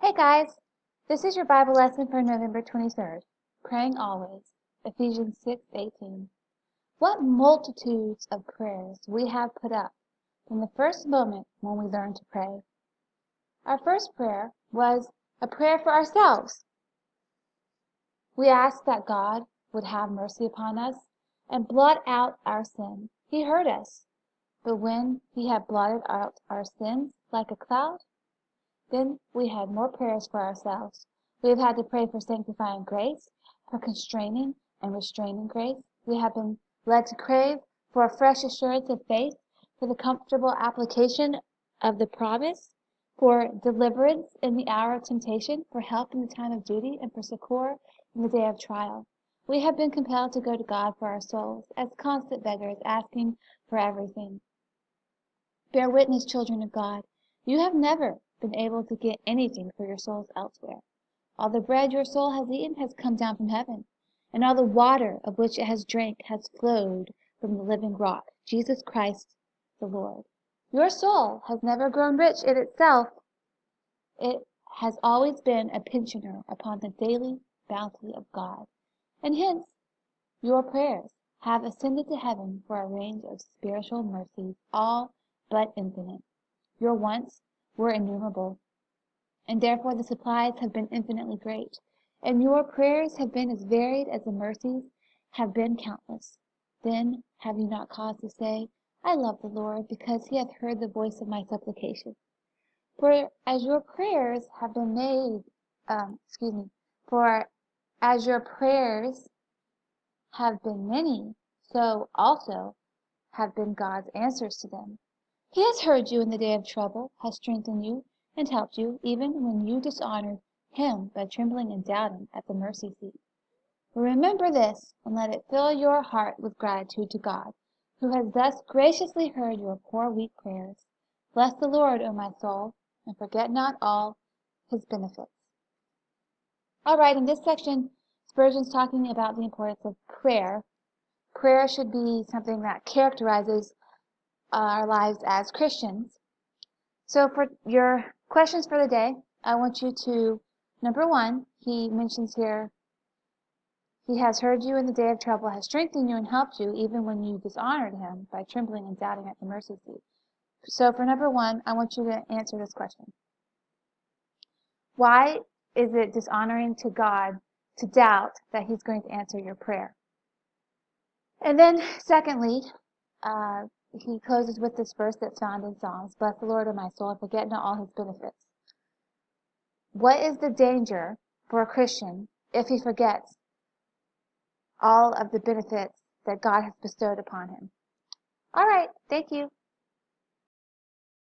Hey guys, this is your Bible lesson for November 23rd. Praying always, Ephesians 6:18. What multitudes of prayers we have put up from the first moment when we learned to pray. Our first prayer was a prayer for ourselves. We asked that God would have mercy upon us and blot out our sin. He heard us, but when He had blotted out our sins like a cloud, then we had more prayers for ourselves. We have had to pray for sanctifying grace, for constraining and restraining grace. We have been led to crave for a fresh assurance of faith, for the comfortable application of the promise, for deliverance in the hour of temptation, for help in the time of duty, and for succor in the day of trial. We have been compelled to go to God for our souls, as constant beggars, asking for everything. Bear witness, children of God. You have never been able to get anything for your souls elsewhere. All the bread your soul has eaten has come down from heaven, and all the water of which it has drank has flowed from the living rock, Jesus Christ the Lord. Your soul has never grown rich in itself. It has always been a pensioner upon the daily bounty of God, and hence your prayers have ascended to heaven for a range of spiritual mercies, all but infinite. Your wants were innumerable, and therefore the supplies have been infinitely great, and your prayers have been as varied as the mercies have been countless. Then have you not cause to say, I love the Lord, because he hath heard the voice of my supplication? For as your prayers have been for as your prayers have been many, so also have been God's answers to them. He has heard you in the day of trouble, has strengthened you, and helped you, even when you dishonored him by trembling and doubting at the mercy seat. Remember this, and let it fill your heart with gratitude to God, who has thus graciously heard your poor weak prayers. Bless the Lord, O my soul, and forget not all his benefits. All right, in this section, Spurgeon's talking about the importance of prayer. Prayer should be something that characterizes our lives as Christians. So for your questions for the day, I want you to, number one, he mentions here, he has heard you in the day of trouble, has strengthened you and helped you, even when you dishonored him by trembling and doubting at the mercy seat. So for number one, I want you to answer this question. Why is it dishonoring to God to doubt that he's going to answer your prayer? And then secondly, he closes with this verse that's found in Psalms, bless the Lord, O my soul, and forget not all his benefits. What is the danger for a Christian if he forgets all of the benefits that God has bestowed upon him? All right, thank you.